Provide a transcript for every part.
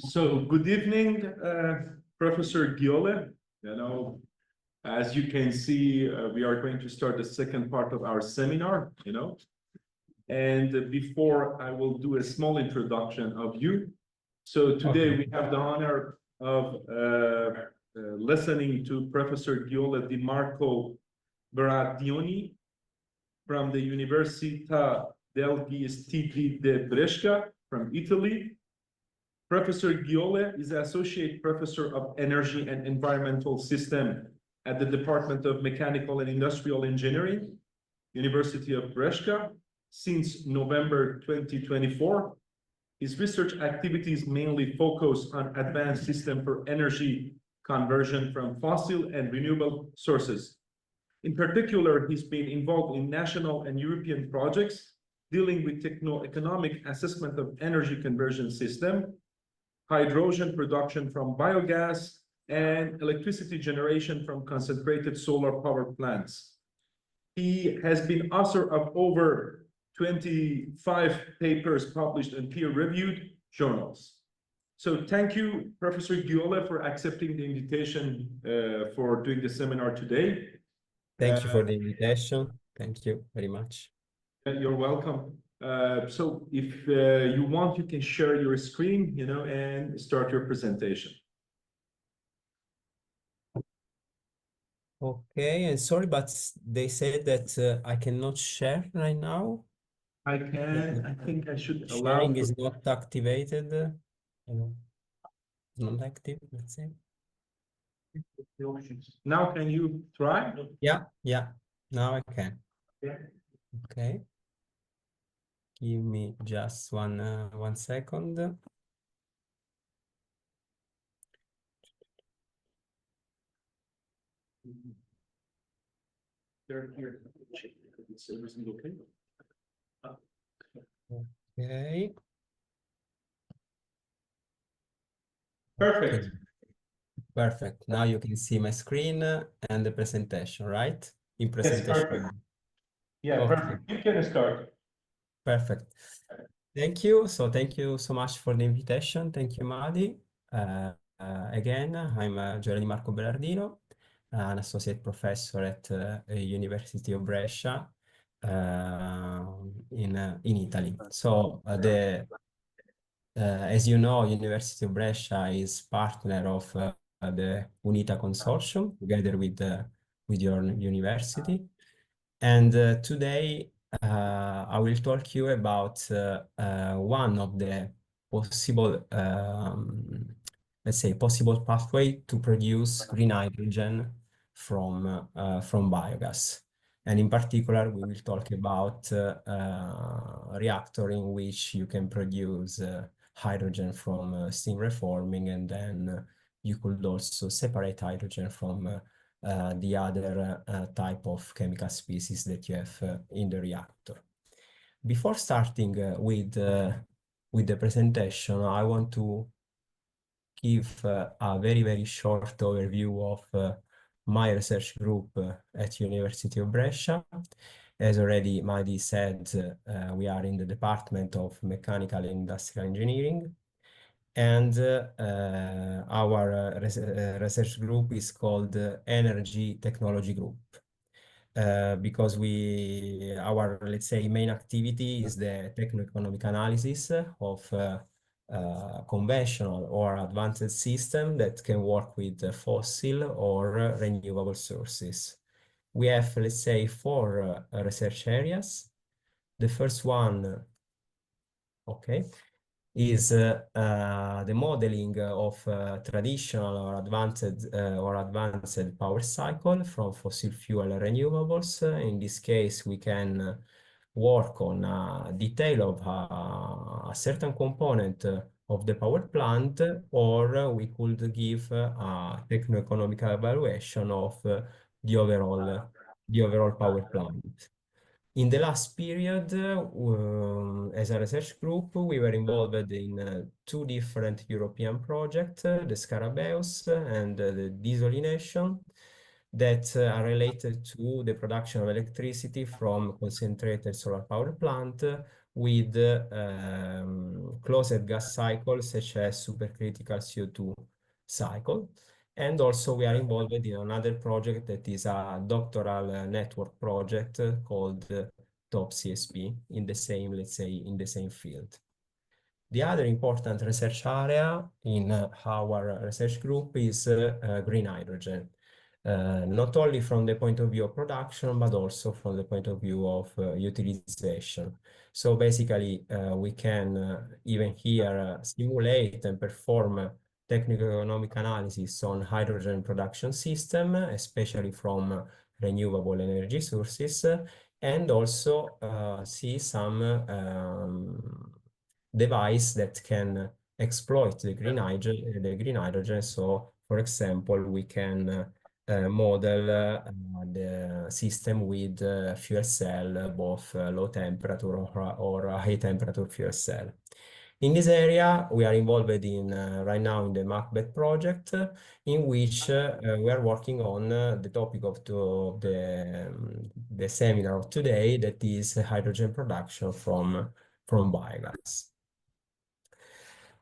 So good evening, Professor Gioele. As you can see, we are going to start the second part of our seminar, And before I will do a small introduction of you. So today we have the honor of listening to Professor Gioele di Marcoberardino from the Università degli Studi di Brescia from Italy. Professor Gioele is Associate Professor of Energy and Environmental System at the Department of Mechanical and Industrial Engineering, University of Brescia, since November 2024. His research activities mainly focus on advanced system for energy conversion from fossil and renewable sources. In particular, he's been involved in national and European projects dealing with techno-economic assessment of energy conversion system, hydrogen production from biogas, and electricity generation from concentrated solar power plants. He has been author of over 25 papers published in peer-reviewed journals. So thank you, Professor Gioele, for accepting the invitation for doing the seminar today. Thank you for the invitation. Thank you very much. You're welcome. So if you want, you can share your screen, and start your presentation. Okay, and sorry, but they said that I cannot share right now. I can. I think I should allow. Sharing is not activated. It's not active, let's say. Now can you try? Yeah, now I can. Okay. Give me just one second. Okay. Perfect. Okay. Perfect. Now you can see my screen and the presentation, right? In presentation. Yes, perfect. Yeah, okay. Perfect. You can start. Perfect. Thank you. So thank you so much for the invitation. Thank you, Madi. Again, I'm Gioele Marcoberardino, an associate professor at University of Brescia in Italy. So as you know, University of Brescia is partner of the UNITA consortium together with your university. And today I will talk you about one of the possible, let's say, possible pathway to produce green hydrogen from biogas. And in particular, we will talk about a reactor in which you can produce hydrogen from steam reforming, and then you could also separate hydrogen from the other type of chemical species that you have in the reactor. Before starting with the presentation, I want to give a very short overview of my research group at University of Brescia. As already Madi said, we are in the Department of Mechanical and Industrial Engineering. And our research group is called Energy Technology Group because our, let's say, main activity is the techno-economic analysis of conventional or advanced system that can work with fossil or renewable sources. We have, let's say, 4 research areas. The first one, okay, is the modeling of traditional or advanced power cycle from fossil fuel renewables. In this case, we can work on a detail of a certain component of the power plant, or we could give a techno-economic evaluation of the overall power plant. In the last period, as a research group, we were involved in 2 different European projects, the Scarabeus and the desalination. that are related to the production of electricity from concentrated solar power plant with closed gas cycles such as supercritical CO2 cycle. And also we are involved in another project that is a doctoral network project called Top CSP in the same, let's say, in the same field. The other important research area in our research group is green hydrogen. Not only from the point of view of production, but also from the point of view of utilization. So basically, we can even here simulate and perform technical economic analysis on hydrogen production system, especially from renewable energy sources, and also see some device that can exploit the green hydrogen. So, for example, we can model the system with fuel cell, both low temperature or high temperature fuel cell. In this area, we are involved in right now in the Macbeth project, in which we are working on the topic of the seminar of today, that is hydrogen production from biogas.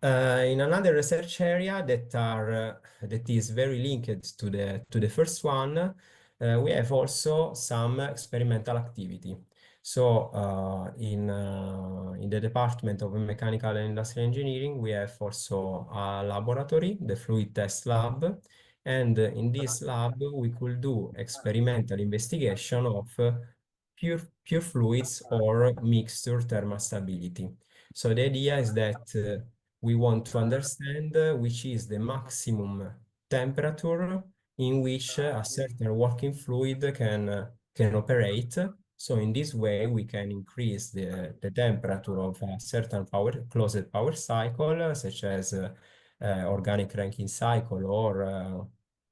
In another research area that is very linked to the first one, we have also some experimental activity. So in the Department of Mechanical and Industrial Engineering, we have also a laboratory, the Fluid Test Lab, and in this lab we could do experimental investigation of pure fluids or mixture thermal stability. So the idea is that we want to understand which is the maximum temperature in which a certain working fluid can operate. So in this way, we can increase the temperature of a certain closed power cycle, such as organic Rankine cycle or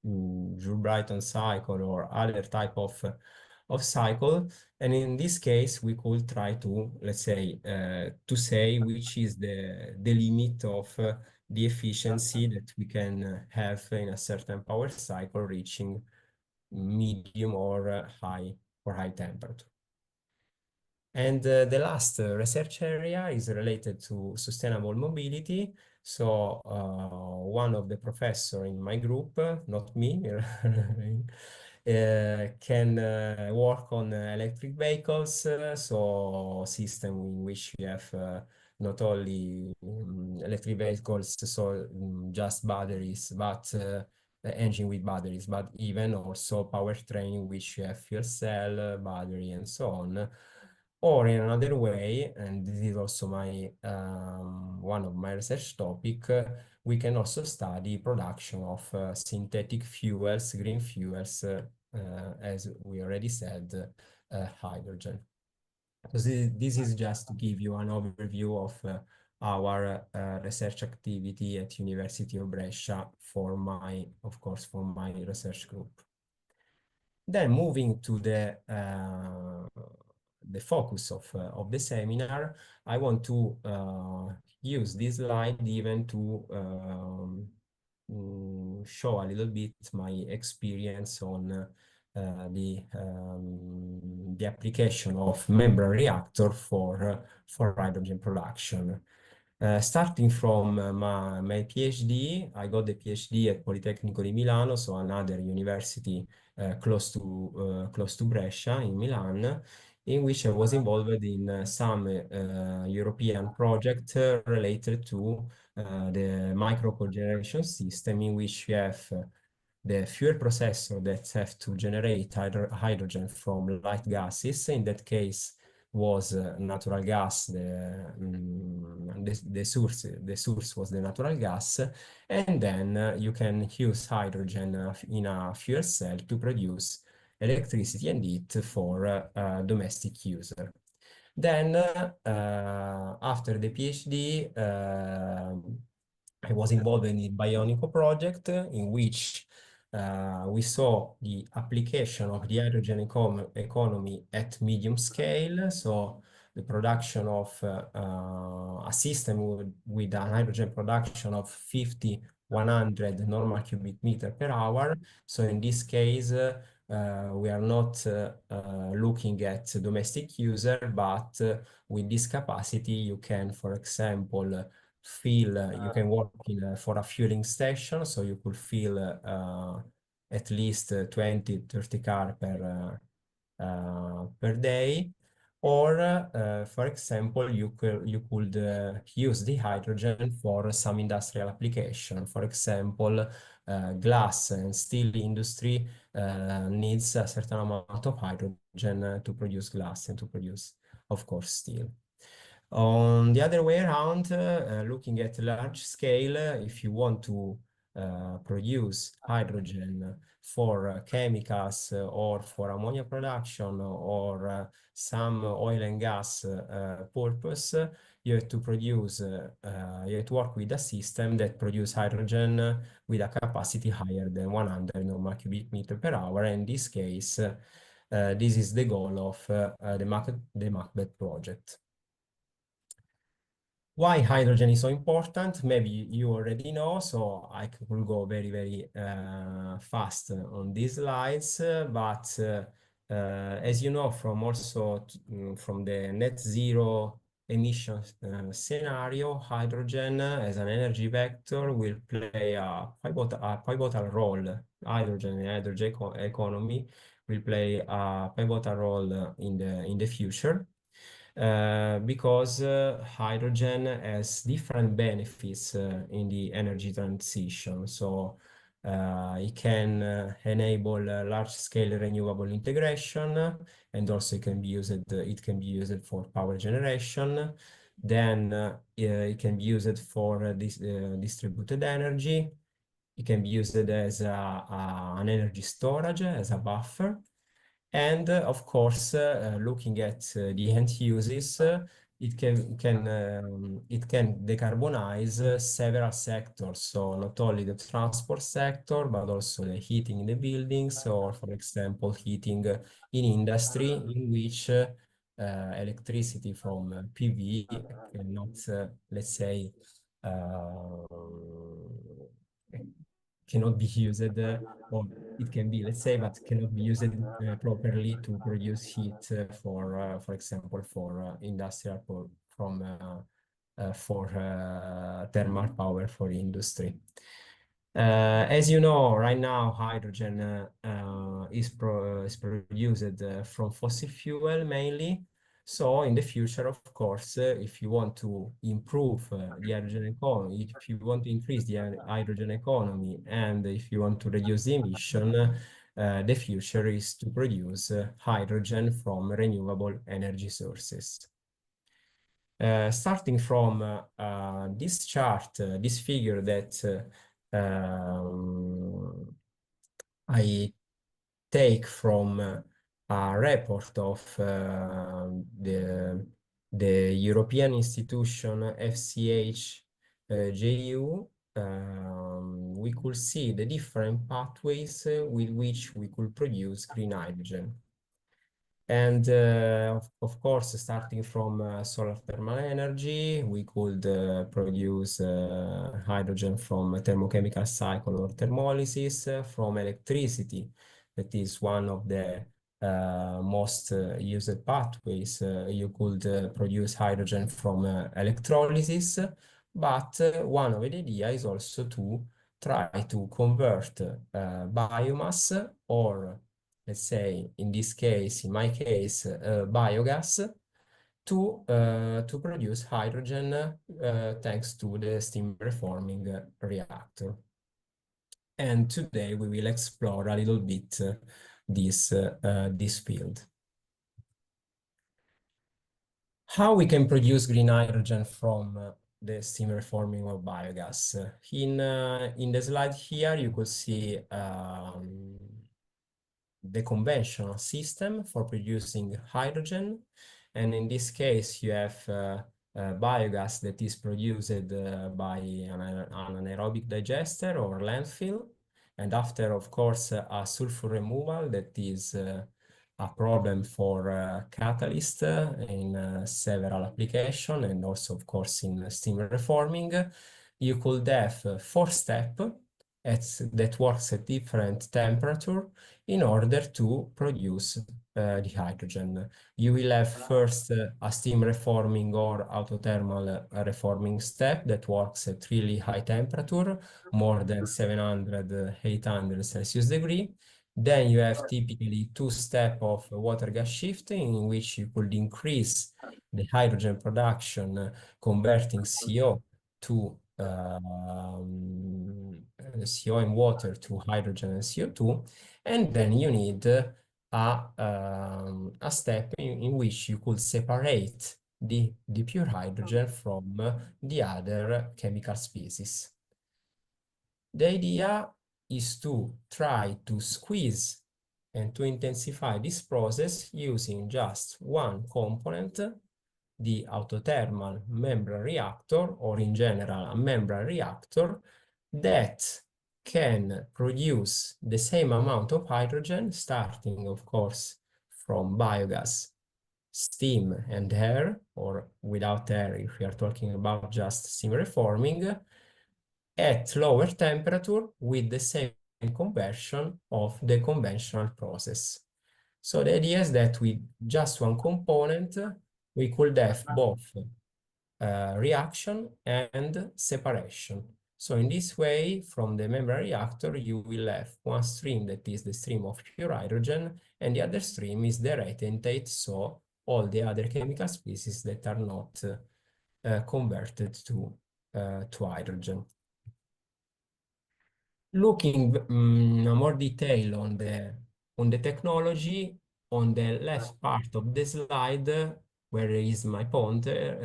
Joule-Brayton cycle or other type of cycle. And in this case, we could try to, let's say, to say which is the limit of the efficiency that we can have in a certain power cycle reaching medium or high temperature. And the last research area is related to sustainable mobility. So one of the professors in my group, not me, can work on electric vehicles, so system in which you have not only electric vehicles, so just batteries, but engine with batteries, but even also powertrain in which you have fuel cell, battery, and so on. Or in another way, and this is also my one of my research topic, we can also study production of synthetic fuels, green fuels, as we already said, hydrogen. So this is just to give you an overview of our research activity at University of Brescia of course, for my research group. Then moving to the focus of the seminar, I want to use this slide even to show a little bit my experience on the application of membrane reactor for hydrogen production. Starting from my PhD, I got the PhD at Politecnico di Milano, so another university close to Brescia in Milan, in which I was involved in some European project related to the microcogeneration system, in which you have the fuel processor that have to generate hydrogen from light gases. In that case was natural gas, the source was the natural gas, and then you can use hydrogen in a fuel cell to produce electricity and heat for domestic user. Then after the PhD, I was involved in the Bionico project, in which we saw the application of the hydrogen economy at medium scale. So the production of a system with a hydrogen production of 50 100 normal cubic meter per hour. So in this case, we are not looking at domestic user, but with this capacity, you can, for example, you can work for a fueling station, so you could fill at least 20, 30 car per day. Or, for example, you could use the hydrogen for some industrial application. For example, glass and steel industry needs a certain amount of hydrogen to produce glass and to produce, of course, steel. On the other way around, looking at large scale, if you want to produce hydrogen for chemicals or for ammonia production or some oil and gas purpose, you have to produce, you have to work with a system that produces hydrogen with a capacity higher than 100 normal cubic meter per hour. In this case, this is the goal of the Macbeth project. Why hydrogen is so important? Maybe you already know, so I will go very, very fast on these slides. But as you know, from from the net zero emission scenario, hydrogen as an energy vector will play a pivotal role. Hydrogen and hydrogen economy will play a pivotal role in the future. Because hydrogen has different benefits in the energy transition. So it can enable large-scale renewable integration, and also it can be used for power generation. Then it can be used for distributed energy. It can be used as an energy storage, as a buffer. And of course, looking at the end uses, it can decarbonize several sectors. So not only the transport sector, but also the heating in the buildings, or for example, heating in industry, in which electricity from PV cannot, let's say, cannot be used, or it can be, let's say, but cannot be used properly to produce heat for example, for industrial for thermal power for industry. As you know, right now, hydrogen is produced from fossil fuel mainly. So in the future, of course, if you want to improve the hydrogen economy, if you want to increase the hydrogen economy, and if you want to reduce the emission, the future is to produce hydrogen from renewable energy sources. Starting from this chart, this figure that I take from a report of the European institution FCH JU, we could see the different pathways with which we could produce green hydrogen. And of course, starting from solar thermal energy, we could produce hydrogen from a thermochemical cycle or thermolysis, from electricity. That is one of the most used pathways. You could produce hydrogen from electrolysis, but one of the ideas is also to try to convert biomass, or let's say, in this case, in my case, biogas, to produce hydrogen thanks to the steam reforming reactor. And today we will explore a little bit this field. How we can produce green hydrogen from the steam reforming of biogas. In the slide here, you could see the conventional system for producing hydrogen. And in this case, you have biogas that is produced by an anaerobic digester or landfill. And after, of course, a sulfur removal that is a problem for catalyst in several applications, and also, of course, in steam reforming. you could have four steps that works at different temperature in order to produce the hydrogen. You will have first a steam reforming or autothermal reforming step that works at really high temperature, more than 700, 800 Celsius degree. Then you have typically two steps of water gas shifting in which you could increase the hydrogen production, converting CO to CO and water to hydrogen and CO2, and then you need a step in which you could separate the pure hydrogen from the other chemical species. The idea is to try to squeeze and to intensify this process using just one component, the autothermal membrane reactor, or in general a membrane reactor, that can produce the same amount of hydrogen, starting of course from biogas, steam and air, or without air if we are talking about just steam reforming, at lower temperature with the same conversion of the conventional process. So the idea is that with just one component, we could have both reaction and separation. So in this way, from the membrane reactor, you will have one stream that is the stream of pure hydrogen, and the other stream is the retentate, so all the other chemical species that are not converted to hydrogen. Looking in more detail on the technology, on the left part of the slide, where is my pointer,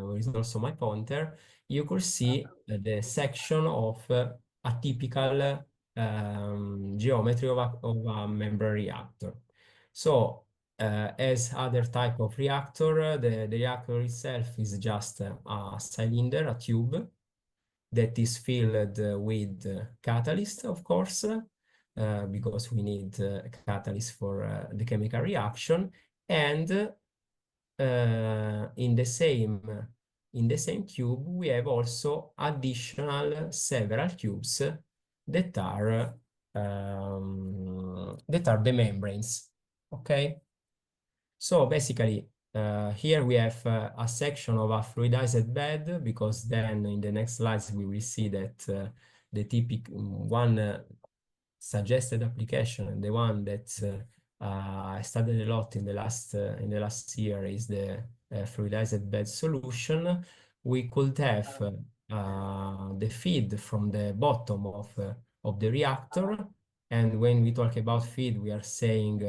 where is also my pointer, you could see the section of a typical geometry of a membrane reactor. So, as other type of reactor, the reactor itself is just a cylinder, a tube, that is filled with catalyst, of course, because we need catalyst for the chemical reaction, and in the same tube we have also additional several tubes that are the membranes. Okay, so basically here we have a section of a fluidized bed, because then in the next slides we will see that the typical one suggested application, and the one that I studied a lot in the last year, is the fluidized bed solution. We could have the feed from the bottom of the reactor, and when we talk about feed, we are saying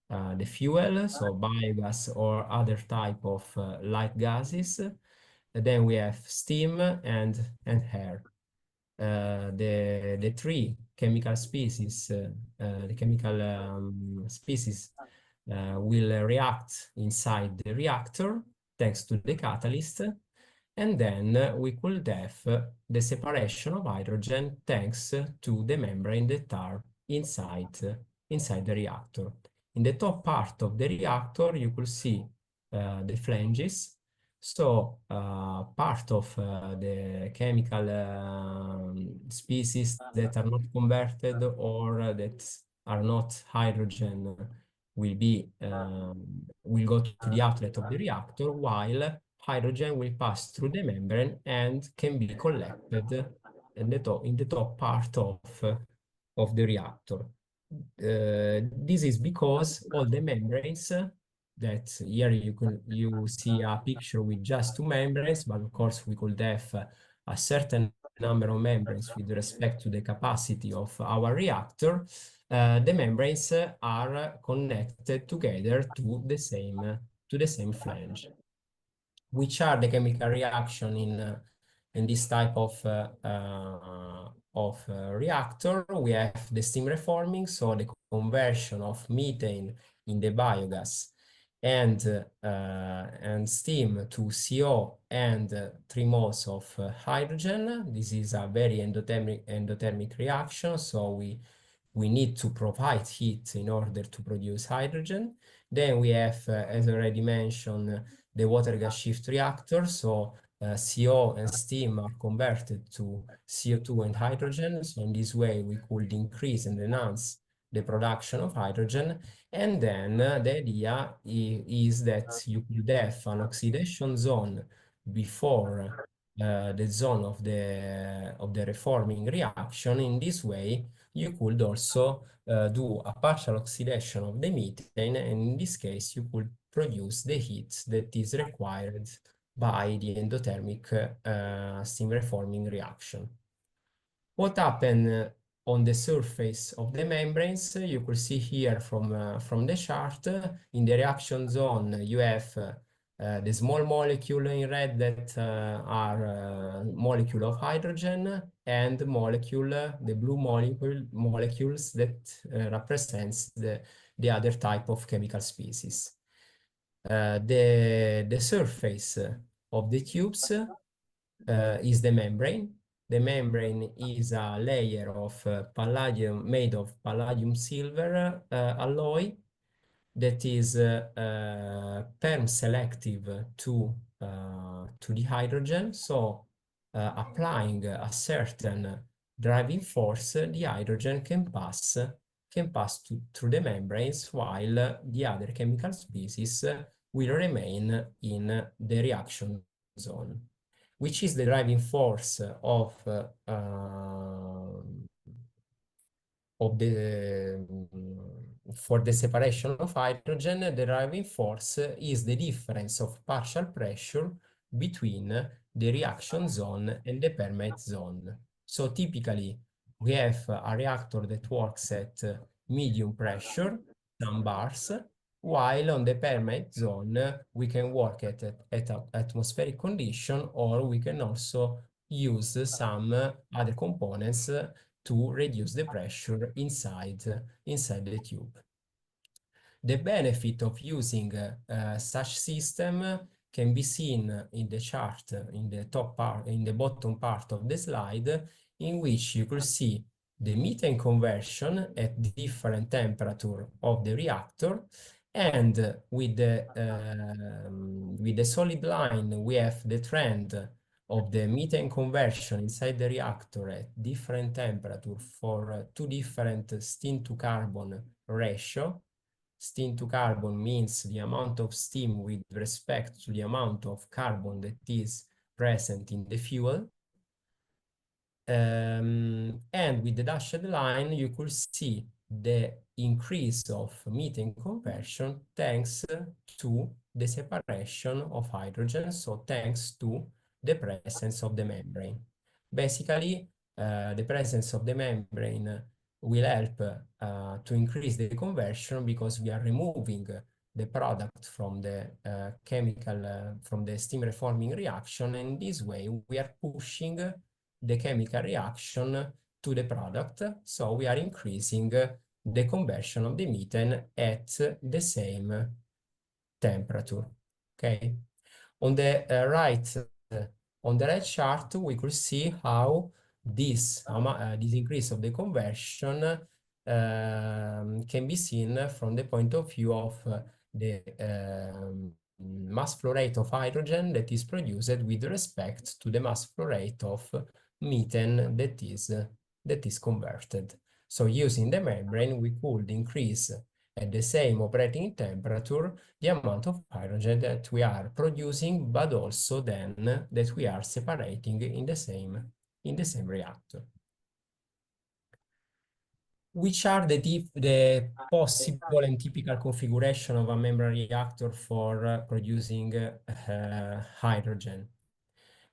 the fuel, so biogas or other type of light gases. And then we have steam and air. The three chemical species, the chemical species will react inside the reactor thanks to the catalyst, and then we could have the separation of hydrogen thanks to the membrane that are inside the reactor. In the top part of the reactor, you could see the flanges. So part of the chemical species that are not converted or that are not hydrogen will go to the outlet of the reactor, while hydrogen will pass through the membrane and can be collected in the top part of the reactor. This is because all the membranes that here you see a picture with just two membranes, but of course we could have a certain number of membranes with respect to the capacity of our reactor. The membranes are connected together to the same flange. Which are the chemical reaction in this type of reactor? We have the steam reforming, so the conversion of methane in the biogas and steam to CO and 3 moles of hydrogen. This is a very endothermic reaction, so we need to provide heat in order to produce hydrogen. Then we have, as already mentioned, the water gas shift reactor. So CO and steam are converted to CO2 and hydrogen. So in this way, we could increase and enhance the production of hydrogen. And then the idea is that you could have an oxidation zone before the zone of the reforming reaction. In this way, you could also do a partial oxidation of the methane, and in this case, you could produce the heat that is required by the endothermic steam reforming reaction. What happened on the surface of the membranes? You could see here from the chart. In the reaction zone, you have the small molecule in red that are molecule of hydrogen, and the blue molecules that represents the other type of chemical species. The surface of the tubes is the membrane. The membrane is a layer of palladium made of palladium silver alloy that is perm selective to the hydrogen. So applying a certain driving force, the hydrogen can pass through the membranes, while the other chemical species will remain in the reaction zone. Which is the driving force for the separation of hydrogen? The driving force is the difference of partial pressure between the reaction zone and the permeate zone. So typically, we have a reactor that works at medium pressure, some bars, while on the permeate zone, we can work at atmospheric condition, or we can also use some other components to reduce the pressure inside the tube. The benefit of using such system can be seen in the chart in the bottom part of the slide, in which you could see the methane conversion at different temperature of the reactor. And with the solid line, we have the trend of the methane conversion inside the reactor at different temperature for two different steam to carbon ratio. Steam to carbon means the amount of steam with respect to the amount of carbon that is present in the fuel. And with the dashed line, you could see the increase of methane conversion thanks to the separation of hydrogen, so thanks to the presence of the membrane. Basically, the presence of the membrane will help to increase the conversion, because we are removing the product from the from the steam reforming reaction, and in this way we are pushing the chemical reaction to the product. So we are increasing the conversion of the methane at the same temperature. Okay. On the right chart, we could see how this increase of the conversion can be seen from the point of view of the mass flow rate of hydrogen that is produced with respect to the mass flow rate of methane that is converted. So using the membrane, we could increase at the same operating temperature the amount of hydrogen that we are producing, but also then that we are separating in the same reactor. Which are the possible and typical configuration of a membrane reactor for producing hydrogen?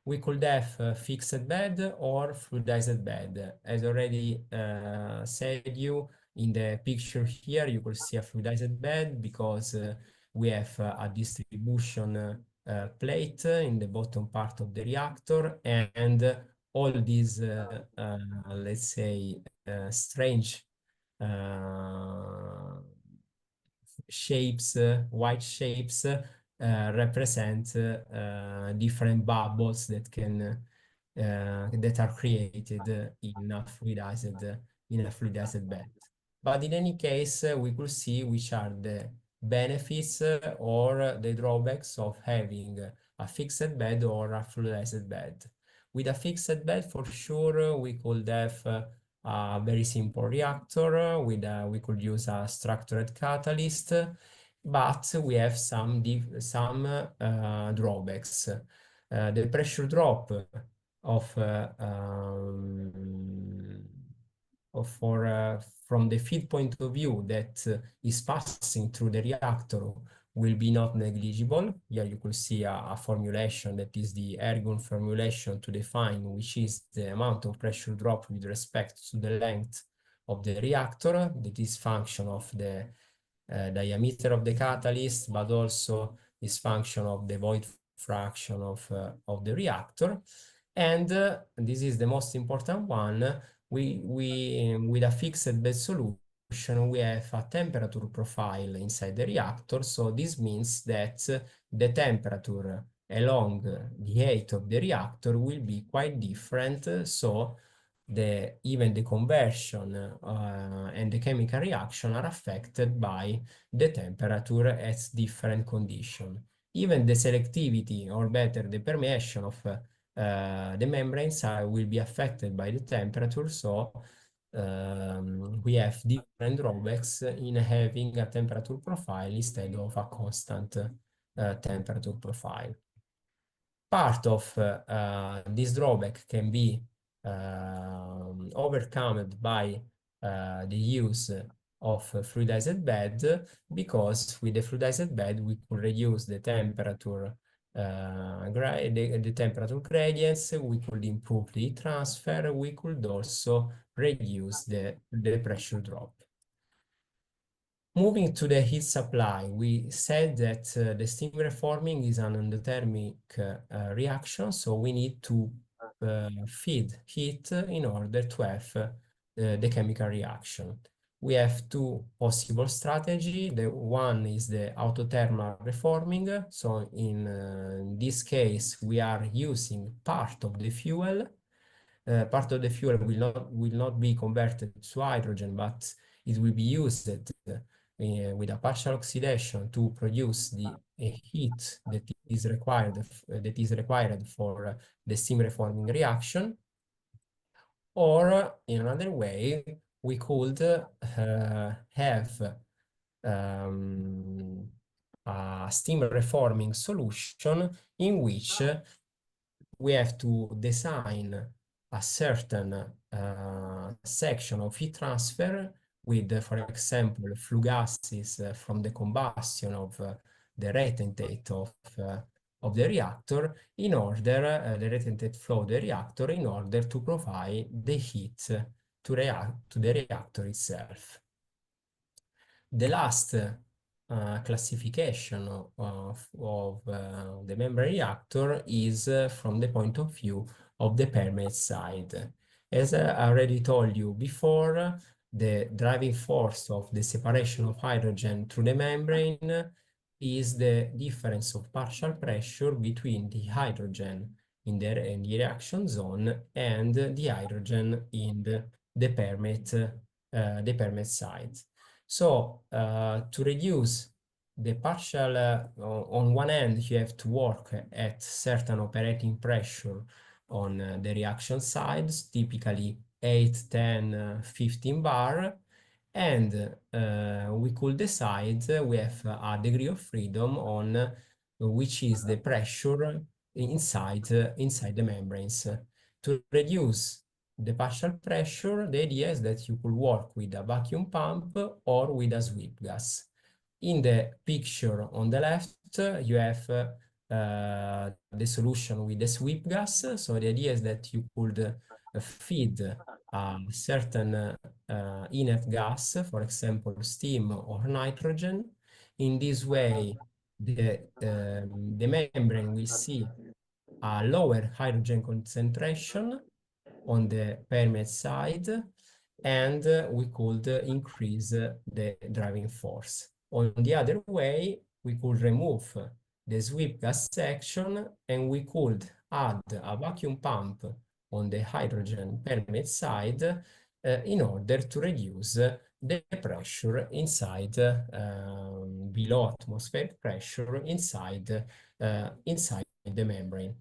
We could have a fixed bed or fluidized bed. As already said you, in the picture here, you could see a fluidized bed because we have a distribution plate in the bottom part of the reactor, and all these, let's say, strange shapes, white shapes, represent different bubbles that are created in a fluidized bed. But in any case, we could see which are the benefits or the drawbacks of having a fixed bed or a fluidized bed. With a fixed bed, for sure, we could have a very simple reactor we could use a structured catalyst, but we have some drawbacks. The pressure drop of from the feed point of view that is passing through the reactor will be not negligible. Here you could see a formulation that is the ergon formulation to define which is the amount of pressure drop with respect to the length of the reactor. That is function of the diameter of the catalyst, but also is function of the void fraction of the reactor. And this is the most important one. We with a fixed bed solution, we have a temperature profile inside the reactor. So this means that the temperature along the height of the reactor will be quite different. So even the conversion and the chemical reaction are affected by the temperature at different conditions. Even the selectivity, or better, the permeation of the membrane side will be affected by the temperature. So we have different drawbacks in having a temperature profile instead of a constant temperature profile. Part of this drawback can be overcome by the use of fluidized bed, because with the fluidized bed we could reduce the temperature the temperature gradients, we could improve the heat transfer, we could also reduce the pressure drop. Moving to the heat supply, we said that the steam reforming is an endothermic reaction, so we need to feed heat in order to have the chemical reaction. We have two possible strategies. The one is the autothermal reforming. So in this case, we are using part of the fuel. Part of the fuel will not be converted to hydrogen, but it will be used with a partial oxidation to produce the heat that is required for the steam reforming reaction. Or in another way, we could have a steam reforming solution in which we have to design a certain section of heat transfer with, for example, flue gases from the combustion of the retentate of the reactor in order, the retentate flow of the reactor in order to provide the heat to the reactor itself. The last classification of the membrane reactor is from the point of view of the permeate side. As I already told you before, the driving force of the separation of hydrogen through the membrane is the difference of partial pressure between the hydrogen in the reaction zone and the hydrogen in the permeate side. So to reduce the partial, on one end, you have to work at certain operating pressure on the reaction sides, typically 8, 10, 15 bar. And we could decide, we have a degree of freedom on which is the pressure inside the membranes. To reduce the partial pressure, the idea is that you could work with a vacuum pump or with a sweep gas. In the picture on the left, you have the solution with the sweep gas. So the idea is that you could feed a certain inert gas, for example, steam or nitrogen. In this way, the membrane will see a lower hydrogen concentration on the permeate side, and we could increase the driving force. On the other way, we could remove the sweep gas section and we could add a vacuum pump on the hydrogen permeate side in order to reduce the pressure inside below atmospheric pressure inside the membrane.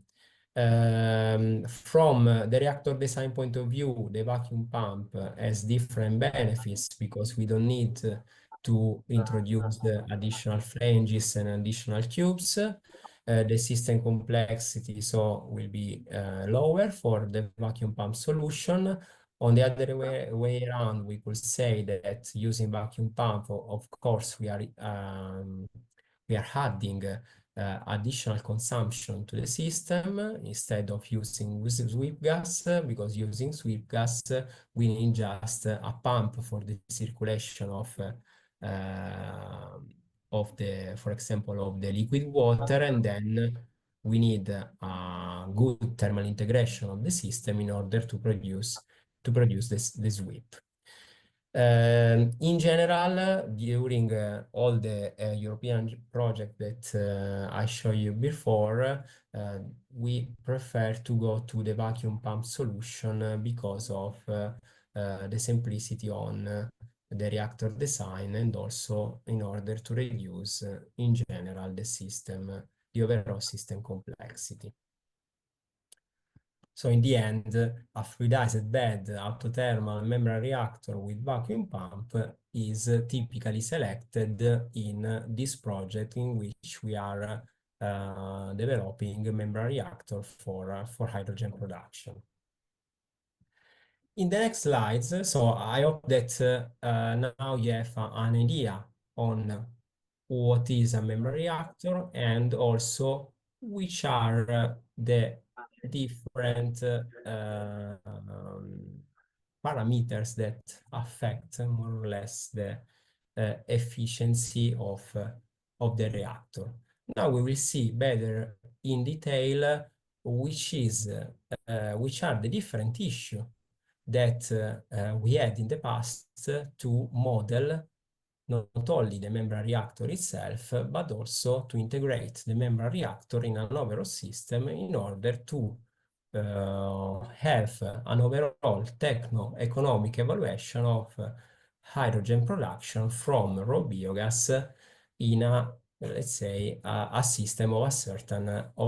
From the reactor design point of view, the vacuum pump has different benefits because we don't need to introduce the additional flanges and additional tubes. The system complexity will be lower for the vacuum pump solution. On the other way around, we could say that using vacuum pump, of course, we are adding additional consumption to the system instead of using sweep gas, because using sweep gas, we need just a pump for the circulation for example, of the liquid water, and then we need a good thermal integration of the system in order to produce the sweep. In general, during all the European project that I showed you before, we prefer to go to the vacuum pump solution because of the simplicity on the reactor design, and also in order to reduce in general the overall system complexity. So in the end, a fluidized bed autothermal membrane reactor with vacuum pump is typically selected in this project in which we are developing a membrane reactor for hydrogen production. In the next slides, so I hope that now you have an idea on what is a membrane reactor, and also which are the different parameters that affect more or less the efficiency of the reactor. Now we will see better in detail which are the different issues that we had in the past to model not only the membrane reactor itself, but also to integrate the membrane reactor in an overall system in order to have an overall techno-economic evaluation of hydrogen production from raw biogas in let's say, a system of a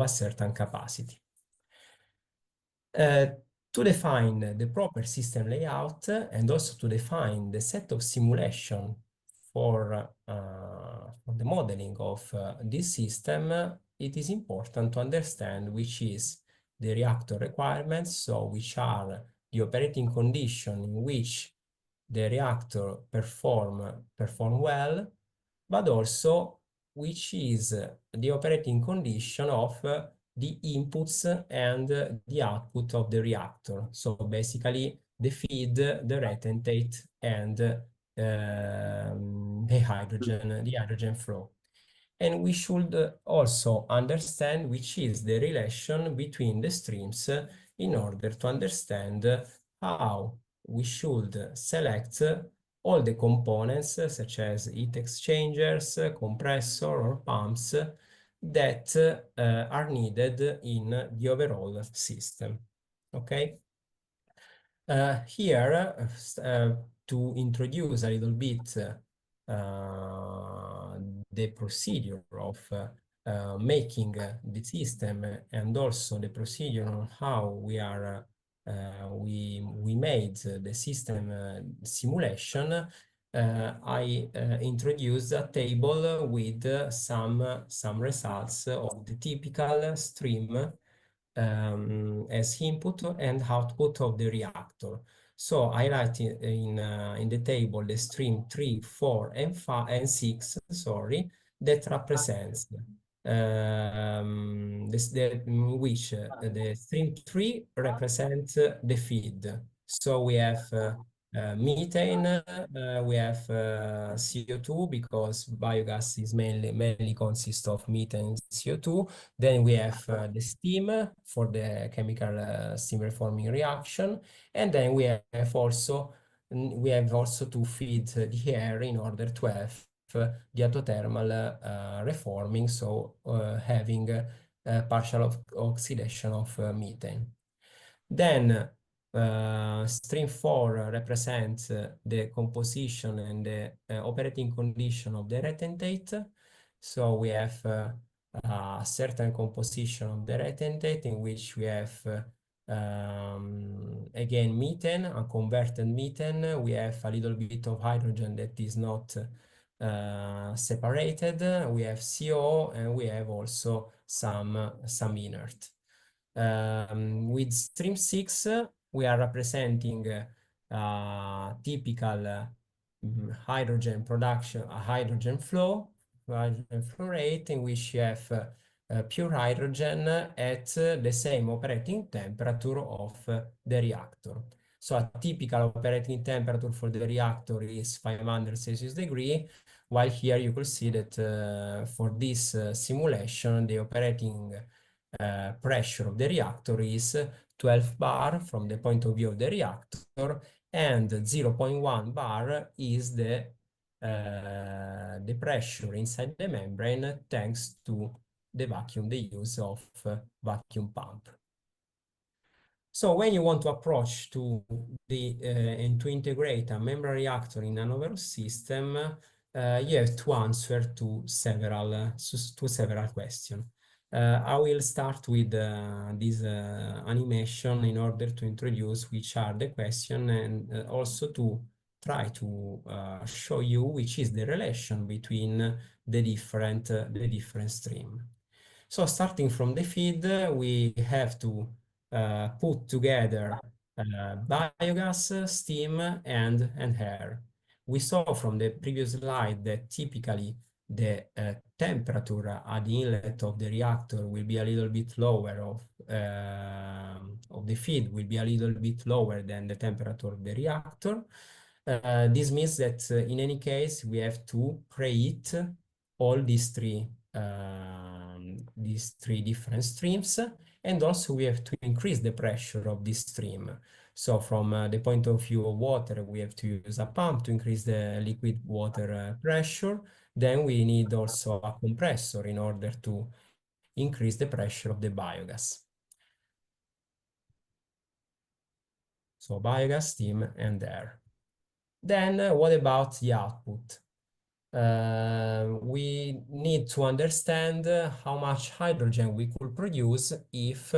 certain capacity. To define the proper system layout and also to define the set of simulation for the modeling of this system, it is important to understand which is the reactor requirements, so which are the operating condition in which the reactor perform well, but also which is the operating condition of the inputs and the output of the reactor. So basically the feed, the retentate, and the hydrogen flow. And we should also understand which is the relation between the streams in order to understand how we should select all the components such as heat exchangers, compressor, or pumps that are needed in the overall system. Okay? Here, to introduce a little bit the procedure of making the system, and also the procedure on how we made the system simulation, I introduced a table with some results of the typical stream as input and output of the reactor. So I write in the table the stream 3, 4, and 5 and 6, sorry, that represents which the stream 3 represents the feed. So we have methane, we have CO2, because biogas is mainly consists of methane and CO2. Then we have the steam for the chemical steam reforming reaction, and then we have also to feed the air in order to have the autothermal reforming, so having partial oxidation of methane. Then Stream 4 represents the composition and the operating condition of the retentate. So we have a certain composition of the retentate in which we have again methane, a converted methane. We have a little bit of hydrogen that is not separated. We have CO, and we have also some inert. With stream 6, we are representing typical hydrogen production, a hydrogen flow rate in which you have pure hydrogen at the same operating temperature of the reactor. So a typical operating temperature for the reactor is 500 Celsius degree, while here you could see that for this simulation, the operating pressure of the reactor is 12 bar from the point of view of the reactor, and 0.1 bar is the pressure inside the membrane thanks to the use of vacuum pump. So when you want to approach to and to integrate a membrane reactor in an overall system, you have to answer to several questions. I will start with this animation in order to introduce which are the questions, and also to try to show you which is the relation between the different streams. So starting from the feed, we have to put together biogas, steam, and air. We saw from the previous slide that typically the temperature at the inlet of the reactor will be a little bit lower of the feed will be a little bit lower than the temperature of the reactor. This means that in any case we have to preheat all these three different streams, and also we have to increase the pressure of this stream. So from the point of view of water, we have to use a pump to increase the liquid water pressure. Then we need also a compressor in order to increase the pressure of the biogas. So biogas, steam, and air. Then what about the output? We need to understand how much hydrogen we could produce if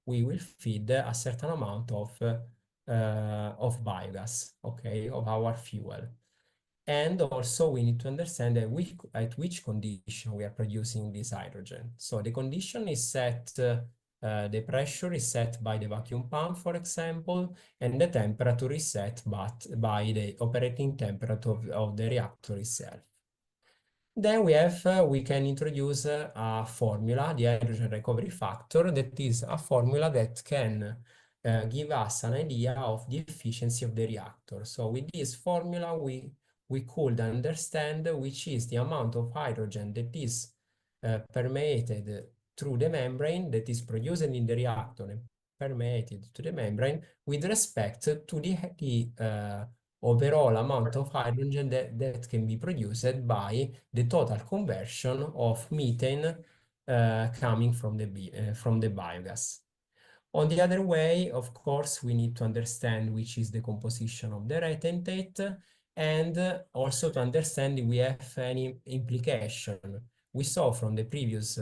we will feed a certain amount of biogas, okay, of our fuel. And also we need to understand at which condition we are producing this hydrogen. So the condition is set, the pressure is set by the vacuum pump, for example, and the temperature is set by the operating temperature of the reactor itself. Then we can introduce a formula, the hydrogen recovery factor, that is a formula that can give us an idea of the efficiency of the reactor. So with this formula, we could understand which is the amount of hydrogen that is permeated through the membrane, that is produced in the reactor and permeated to the membrane with respect to the overall amount of hydrogen that can be produced by the total conversion of methane coming from the biogas. On the other way, of course, we need to understand which is the composition of the retentate, and also to understand if we have any implication. We saw from the previous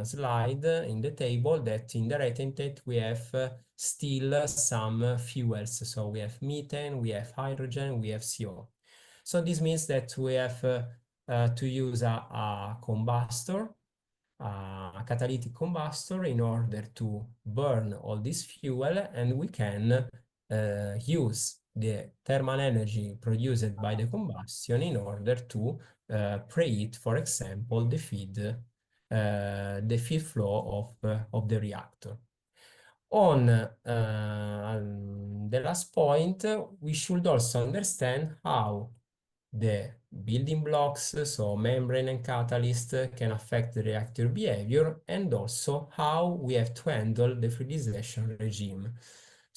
slide in the table that in the retentate we have still some fuels. So we have methane, we have hydrogen, we have CO. So this means that we have to use a combustor, a catalytic combustor, in order to burn all this fuel, and we can use the thermal energy produced by the combustion in order to preheat, for example, the feed flow of the reactor. On the last point, we should also understand how the building blocks, so membrane and catalyst, can affect the reactor behavior, and also how we have to handle the fluidization regime.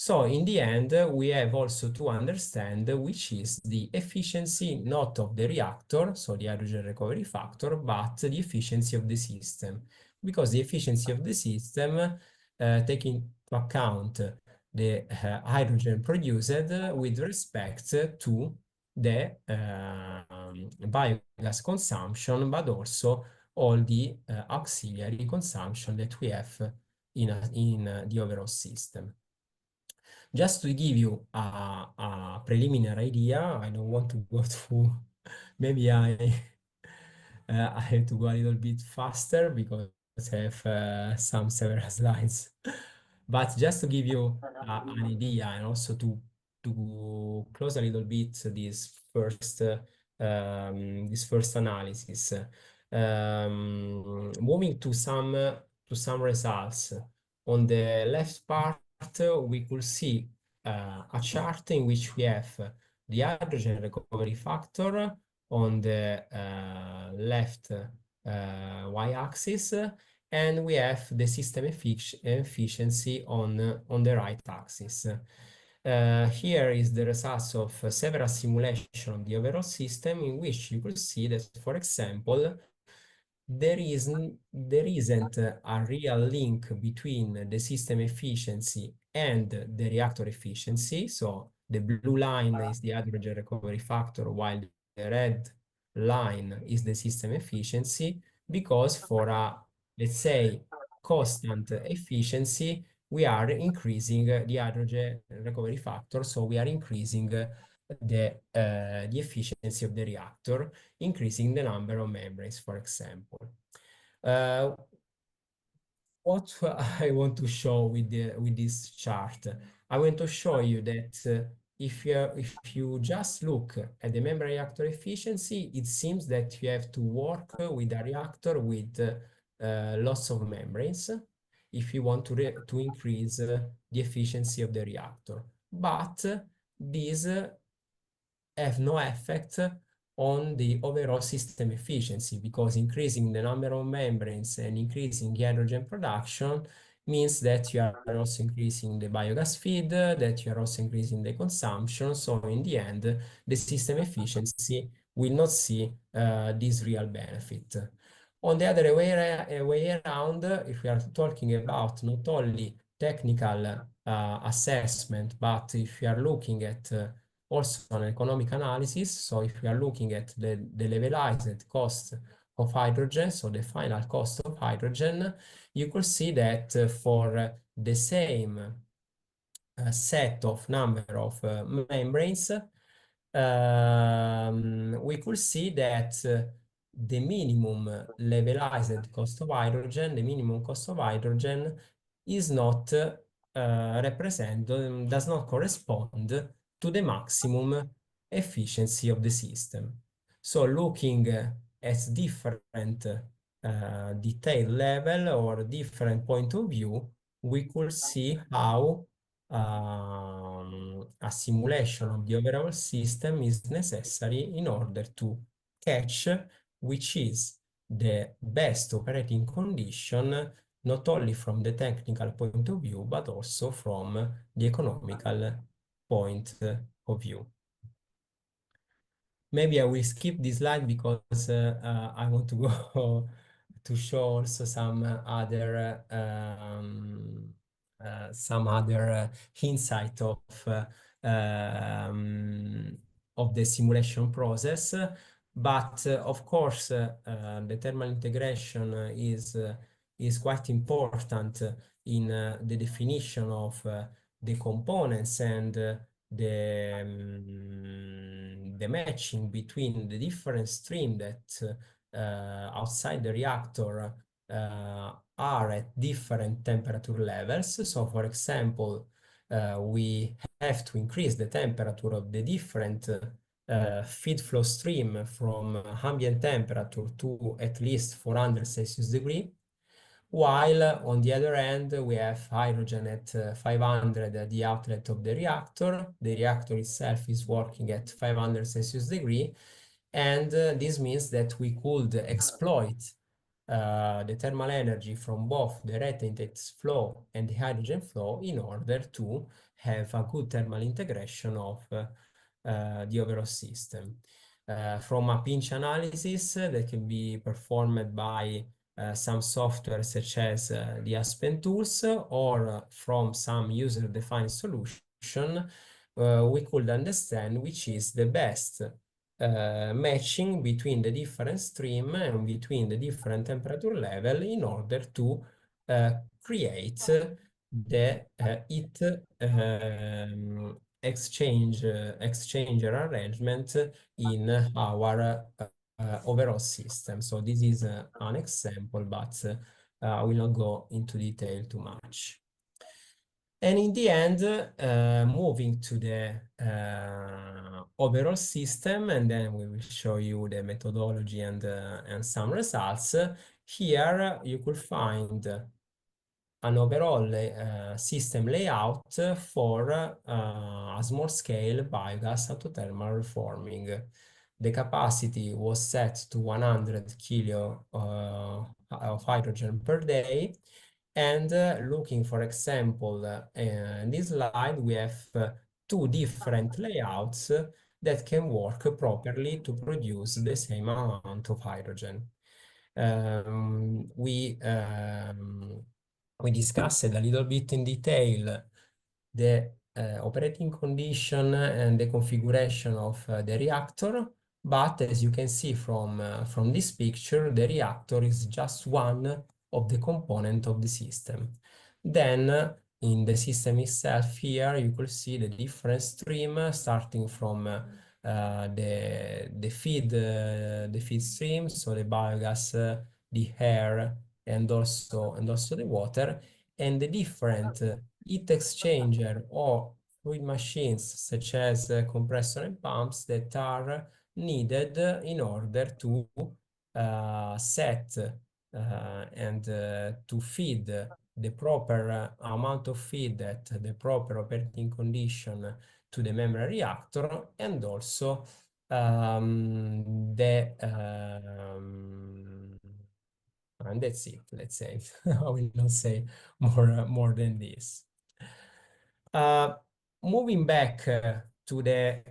So in the end, we have also to understand which is the efficiency not of the reactor, so the hydrogen recovery factor, but the efficiency of the system. Because the efficiency of the system, taking into account the hydrogen produced with respect to the biogas consumption, but also all the auxiliary consumption that we have in the overall system. Just to give you a preliminary idea, I don't want to go through, maybe I have to go a little bit faster because I have several slides. But just to give you an idea and also to close a little bit this first analysis, moving to some results. On the left part, we could see a chart in which we have the hydrogen recovery factor on the left y-axis, and we have the system efficiency on the right axis. Here is the results of several simulations of the overall system, in which you could see that, for example, there isn't a real link between the system efficiency and the reactor efficiency. So the blue line is the hydrogen recovery factor, while the red line is the system efficiency, because for a, let's say, constant efficiency, we are increasing the hydrogen recovery factor, so we are increasing the efficiency of the reactor, increasing the number of membranes, for example. What I want to show with this chart, I want to show you that if you just look at the membrane reactor efficiency, it seems that you have to work with a reactor with lots of membranes if you want to increase the efficiency of the reactor. But these have no effect on the overall system efficiency, because increasing the number of membranes and increasing the hydrogen production means that you are also increasing the biogas feed, that you are also increasing the consumption. So in the end, the system efficiency will not see this real benefit. On the other way around, if we are talking about not only technical assessment, but if you are looking at also an economic analysis, so if we are looking at the levelized cost of hydrogen, so the final cost of hydrogen, you could see that for the same set of number of membranes, we could see that the minimum levelized cost of hydrogen, the minimum cost of hydrogen is not does not correspond to the maximum efficiency of the system. So looking at different detail level or different point of view, we could see how a simulation of the overall system is necessary in order to catch which is the best operating condition, not only from the technical point of view, but also from the economical point of view. Maybe I will skip this slide because I want to go to show also some other insight of the simulation process. But of course, the thermal integration is quite important in the definition of the components and the matching between the different streams that outside the reactor are at different temperature levels. So, for example, we have to increase the temperature of the different feed flow stream from ambient temperature to at least 400 Celsius degree, while on the other end we have hydrogen at 500 at the outlet of the reactor. The reactor itself is working at 500 Celsius degree, and this means that we could exploit the thermal energy from both the rate flow and the hydrogen flow in order to have a good thermal integration of the overall system. From a pinch analysis that can be performed by some software such as the Aspen tools or from some user-defined solution, we could understand which is the best matching between the different stream and between the different temperature level in order to create the heat exchanger arrangement in our overall system. So this is an example, but I will not go into detail too much. And in the end, moving to the overall system, and then we will show you the methodology and some results. Here you could find an overall system layout for a small-scale biogas autothermal reforming. The capacity was set to 100 kilo of hydrogen per day. And looking, for example, in this slide, we have two different layouts that can work properly to produce the same amount of hydrogen. We discussed a little bit in detail the operating condition and the configuration of the reactor, but as you can see from this picture, the reactor is just one of the components of the system. Then in the system itself here, you could see the different stream starting from the feed stream, so the biogas, the air, and also the water, and the different heat exchanger or fluid machines such as compressor and pumps that are needed in order to set and to feed the proper amount of feed at the proper operating condition to the membrane reactor, and also and that's it, let's say. I will not say more than this. Moving back to the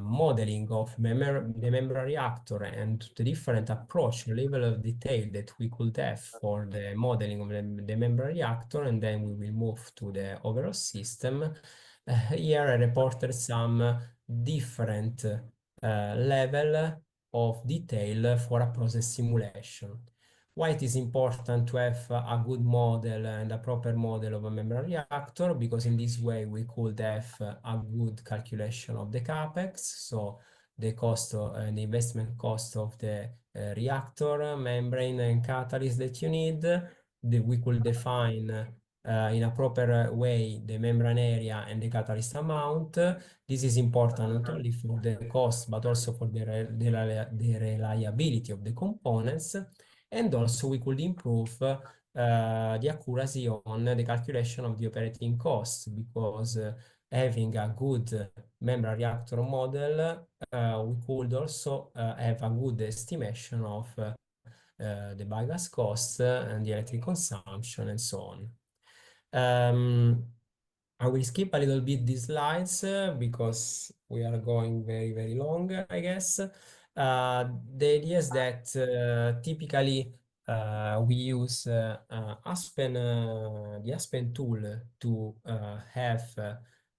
modeling of the membrane reactor and the different approach, level of detail that we could have for the modeling of the membrane reactor, and then we will move to the overall system. Here I reported some different level of detail for a process simulation. Why it is important to have a good model and a proper model of a membrane reactor? Because in this way we could have a good calculation of the capex, so the cost and the investment cost of the reactor, membrane, and catalyst that you need. We could define in a proper way the membrane area and the catalyst amount. This is important not only for the cost but also for the reliability of the components. And also we could improve the accuracy on the calculation of the operating costs, because having a good membrane reactor model, we could also have a good estimation of the biogas cost and the electric consumption and so on. I will skip a little bit these slides because we are going very, very long, I guess. The idea is that typically we use the Aspen tool to have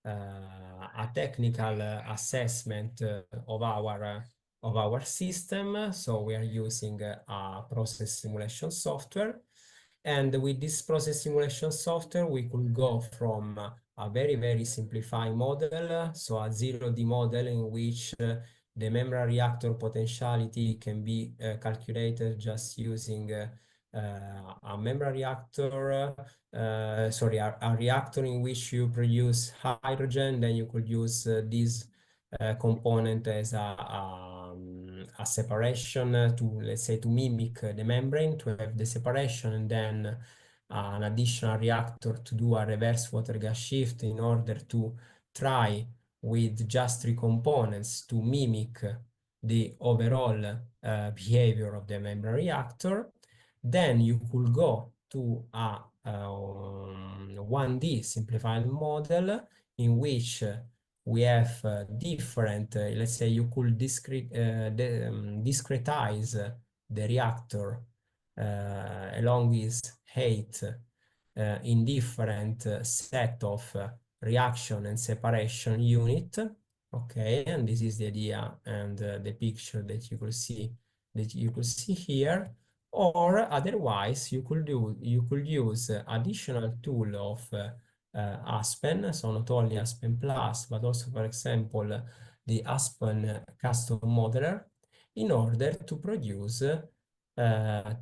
a technical assessment of our system. So we are using a process simulation software. And with this process simulation software, we could go from a very, very simplified model, so a 0D model in which the membrane reactor potentiality can be calculated just using a membrane reactor, sorry, a reactor in which you produce hydrogen. Then you could use this component as a separation to, let's say, to mimic the membrane, to have the separation, and then an additional reactor to do a reverse water gas shift in order to try with just three components to mimic the overall behavior of the membrane reactor. Then you could go to a 1D simplified model in which we have different, let's say you could discretize the reactor along his height in different set of reaction and separation unit. Okay, and this is the idea and the picture that you could see here. Or otherwise, you could use additional tool of Aspen, so not only Aspen Plus, but also, for example, the Aspen Custom Modeler, in order to produce a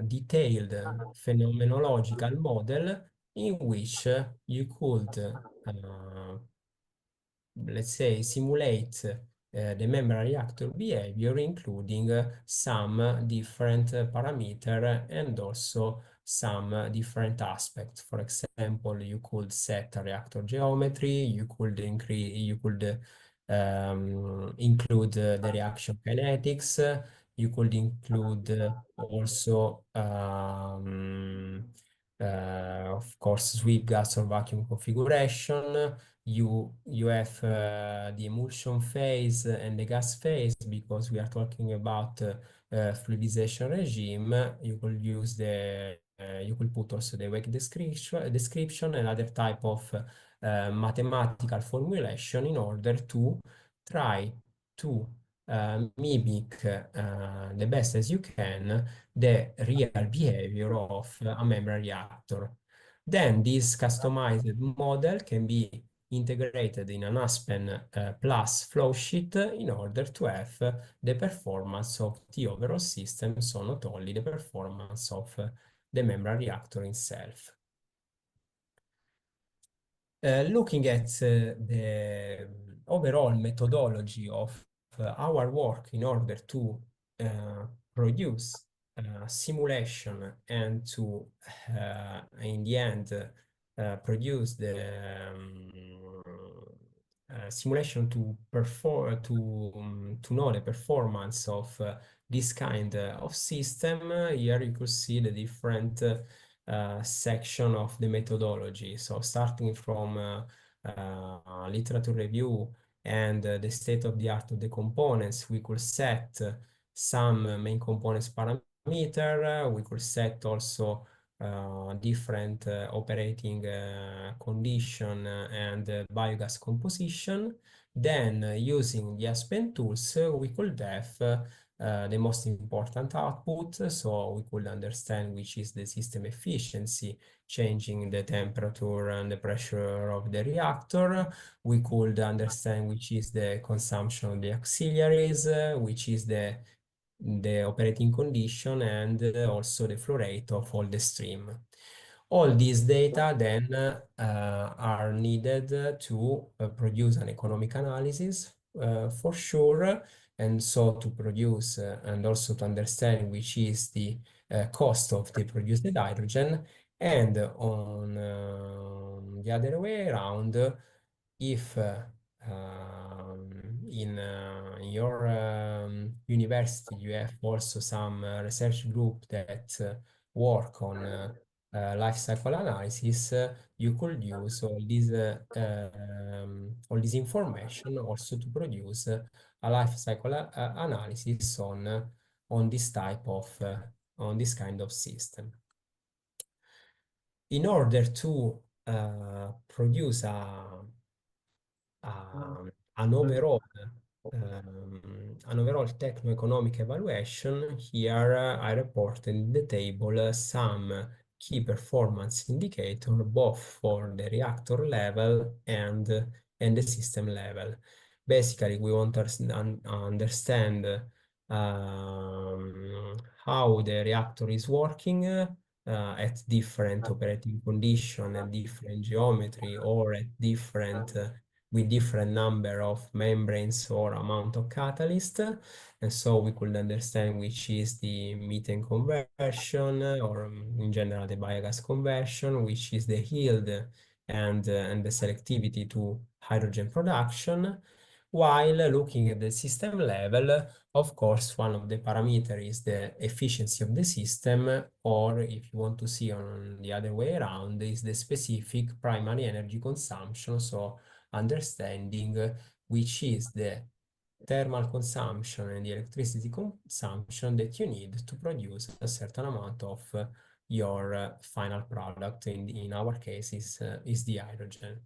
detailed phenomenological model in which you could, let's say, simulate the membrane reactor behavior, including some different parameter and also some different aspects. For example, you could set a reactor geometry, you could include the reaction kinetics, you could include also of course, sweep gas or vacuum configuration. You have the emulsion phase and the gas phase, because we are talking about fluidization regime. You could use you could put also the wake description and other type of mathematical formulation in order to try to mimic the best as you can the real behavior of a membrane reactor. Then this customized model can be integrated in an Aspen Plus flow sheet in order to have the performance of the overall system, so not only the performance of the membrane reactor itself. Looking at the overall methodology of our work in order to produce simulation and to, in the end, produce the simulation to perform to know the performance of this kind of system. Here you could see the different section of the methodology. So starting from literature review and the state of the art of the components, we could set some main components parameter. We could set also different operating condition and biogas composition. Then using the Aspen tools, we could have the most important output. So we could understand which is the system efficiency, changing the temperature and the pressure of the reactor. We could understand which is the consumption of the auxiliaries, which is the operating condition, and also the flow rate of all the stream. All these data then are needed to produce an economic analysis for sure, and so to produce and also to understand which is the cost of the produced hydrogen. And on the other way around, if in your university you have also some research group that work on life cycle analysis, you could use all this information also to produce a life cycle analysis on this type of on this kind of system. In order to produce an overall techno-economic evaluation, here I reported in the table some key performance indicator both for the reactor level and the system level. Basically, we want to understand how the reactor is working at different operating condition and different geometry, or at different with different number of membranes or amount of catalyst. And so we could understand which is the methane conversion, or in general the biogas conversion, which is the yield and the selectivity to hydrogen production. While looking at the system level, of course, one of the parameters is the efficiency of the system, or if you want to see on the other way around, is the specific primary energy consumption. So understanding which is the thermal consumption and the electricity consumption that you need to produce a certain amount of your final product. In our case is the hydrogen.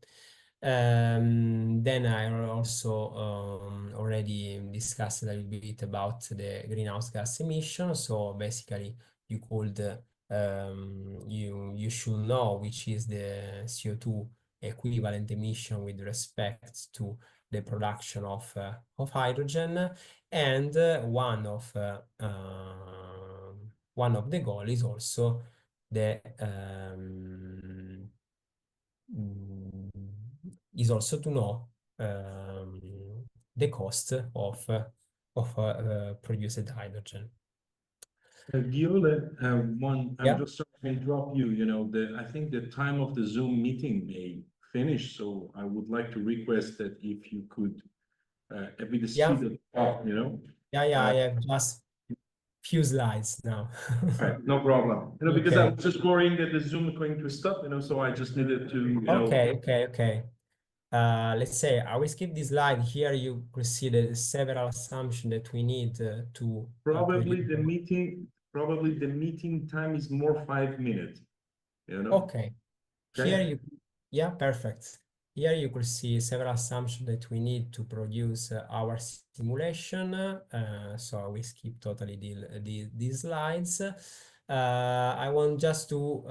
Then I also already discussed a little bit about the greenhouse gas emission. So basically, you should know which is the CO2 equivalent emission with respect to the production of hydrogen, and one of the goal is also the mm, is also to know the cost of produced hydrogen. Gioele, I'm Yeah. just sorry to interrupt you, I think the time of the Zoom meeting may finish, so I would like to request that if you could, with the Yeah. speed of thought, Yeah, I have just few slides now. right, no problem. Because I Okay. was just worrying that the Zoom is going to stop, so I just needed to, Okay. Let's say I will skip this slide. Here you could see the several assumptions that we need to probably produce. the meeting time is more 5 minutes, Okay. Here okay? you, yeah, perfect. Here you could see several assumptions that we need to produce our simulation. So we skip totally these slides. I want just to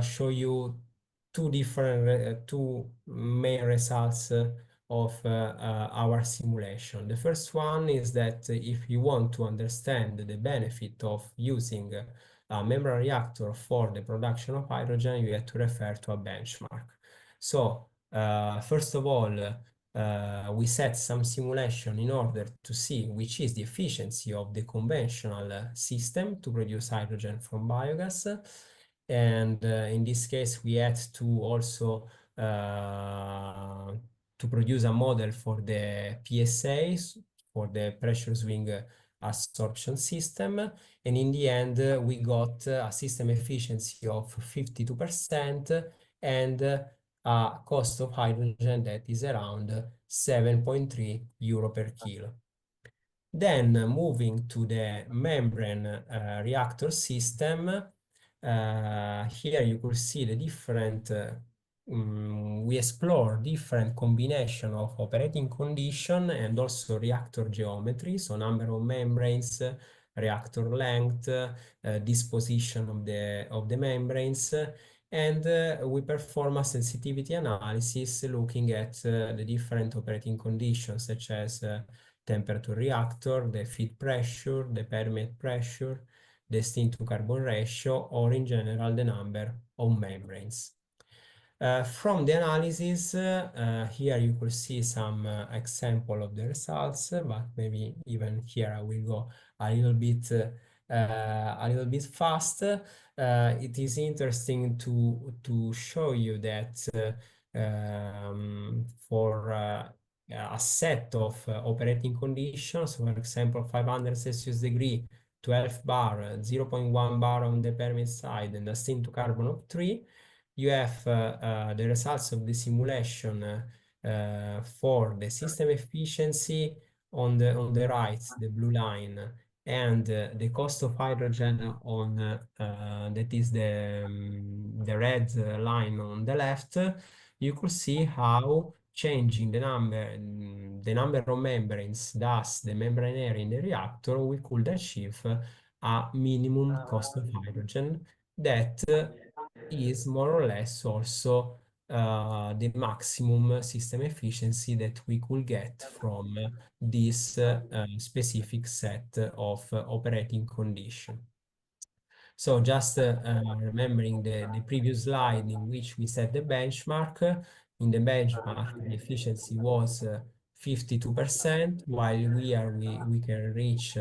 show you two main results of our simulation. The first one is that if you want to understand the benefit of using a membrane reactor for the production of hydrogen, you have to refer to a benchmark. So, first of all, we set some simulation in order to see which is the efficiency of the conventional system to produce hydrogen from biogas. And in this case, we had to also to produce a model for the PSAs, for the pressure swing absorption system. And in the end, we got a system efficiency of 52% and a cost of hydrogen that is around 7.3 euro per kilo. Then moving to the membrane reactor system, here you could see the different, we explore different combination of operating condition and also reactor geometry, so number of membranes, reactor length, disposition of the membranes, and we perform a sensitivity analysis looking at the different operating conditions such as temperature reactor, the feed pressure, the permeate pressure, the steam to carbon ratio, or in general the number of membranes. From the analysis, here you could see some example of the results, but maybe even here I will go a little bit fast. It is interesting to show you that for a set of operating conditions, for example, 500 Celsius degree, 12 bar, 0.1 bar on the permeate side, and a steam to carbon of 3, you have the results of the simulation for the system efficiency on the right, the blue line, and the cost of hydrogen on that is the red line on the left. You could see how changing the number of membranes, thus the membrane area in the reactor, we could achieve a minimum cost of hydrogen that is more or less also the maximum system efficiency that we could get from this specific set of operating condition. So just remembering the previous slide in which we set the benchmark. In the benchmark, the efficiency was 52%, while here we can reach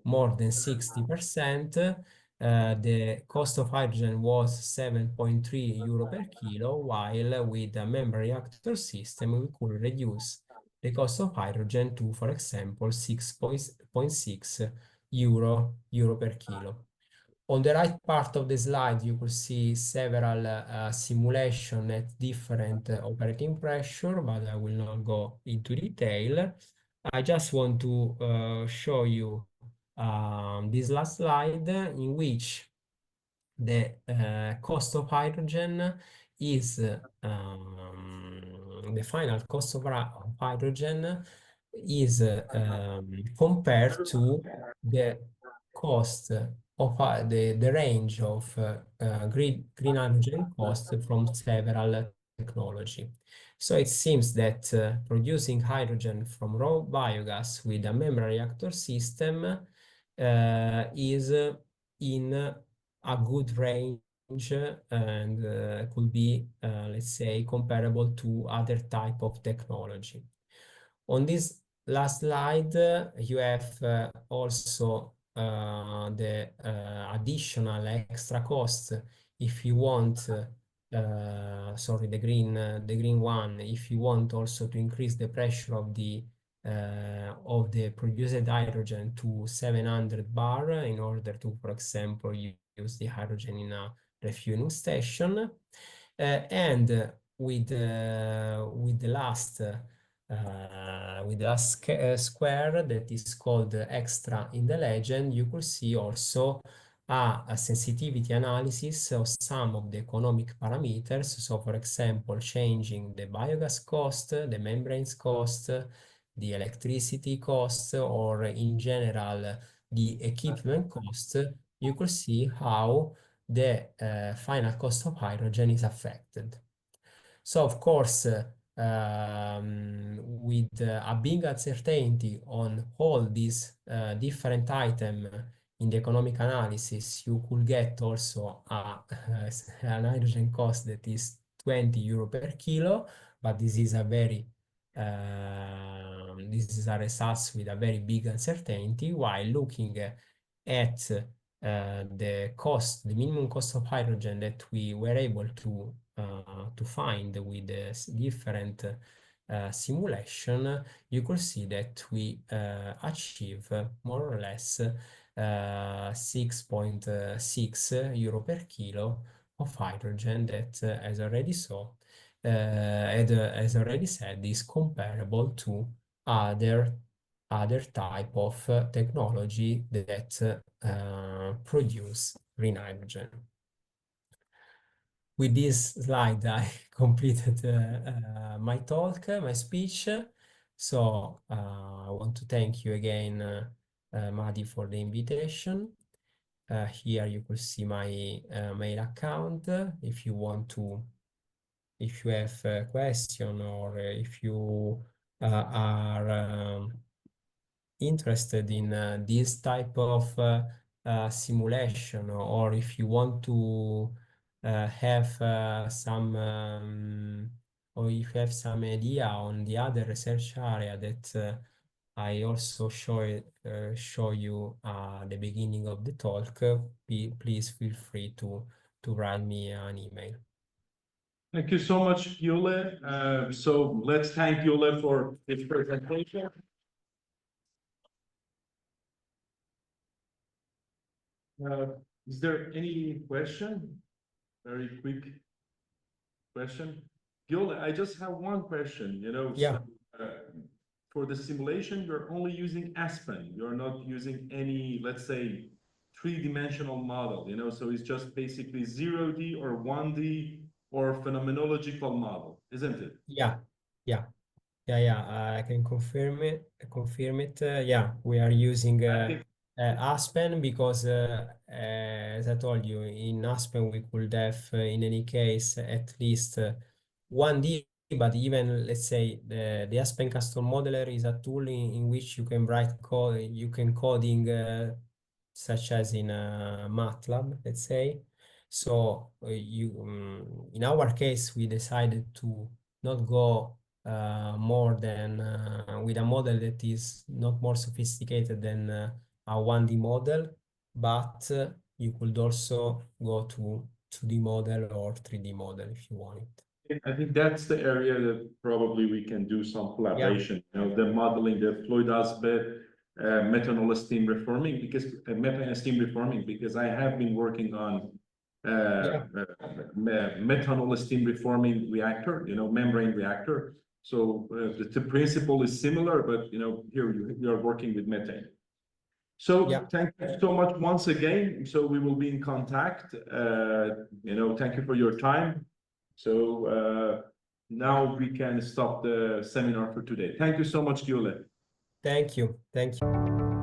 more than 60%. The cost of hydrogen was 7.3 euro per kilo, while with a membrane reactor system, we could reduce the cost of hydrogen to, for example, 6.6 euro per kilo. On the right part of the slide, you could see several simulations at different operating pressure, but I will not go into detail. I just want to show you this last slide in which the cost of hydrogen is the final cost of hydrogen is compared to the cost of the range of green hydrogen cost from several technology. So it seems that producing hydrogen from raw biogas with a membrane reactor system is in a good range and could be, let's say, comparable to other type of technology. On this last slide, you have also the additional extra cost if you want, sorry, the green one, if you want also to increase the pressure of the produced hydrogen to 700 bar in order to, for example, use the hydrogen in a refueling station. And with the last square that is called extra in the legend, you could see also a sensitivity analysis of some of the economic parameters. So, for example, changing the biogas cost, the membranes cost, the electricity cost, or in general, the equipment cost, you could see how the final cost of hydrogen is affected. So, of course, with a big uncertainty on all these different items in the economic analysis, you could get also an hydrogen cost that is 20 euro per kilo, but this is a very this is a results with a very big uncertainty, while looking at the cost, the minimum cost of hydrogen that we were able to find with different simulation, you could see that we achieve more or less 6.6 euro per kilo of hydrogen that, as already saw, as already said, is comparable to other type of technology that produce green hydrogen. With this slide, I completed my talk, my speech. So I want to thank you again, Madi, for the invitation. Here you could see my mail account if you want to, if you have a question, or if you are interested in this type of simulation, or if you want to have some or if you have some idea on the other research area that I also show you at the beginning of the talk, please feel free to write me an email. Thank you so much, Gioele. So let's thank Gioele for his presentation. Is there any question? Very quick question. Gioele, I just have one question, Yeah. For the simulation, you're only using Aspen. You're not using any, let's say, three-dimensional model, so it's just basically 0D or 1D or phenomenological model, isn't it? Yeah. I can confirm it. Yeah, we are using Aspen because, as I told you, in Aspen we could have, in any case, at least 1D. But even, let's say, the Aspen custom modeler is a tool in which you can write code, you can coding such as in MATLAB, let's say. So in our case, we decided to not go more than with a model that is not more sophisticated than a 1D model, but you could also go to 2D model or 3D model if you want it. I think that's the area that probably we can do some collaboration, the modeling, the fluid aspect, methanol steam reforming, because methane steam reforming, because I have been working on methanol steam reforming reactor, membrane reactor. So the principle is similar, but you know, here you are working with methane. So Yeah. thank you so much once again. So we will be in contact. You know, thank you for your time. So now we can stop the seminar for today. Thank you so much, Gioele. Thank you. Thank you.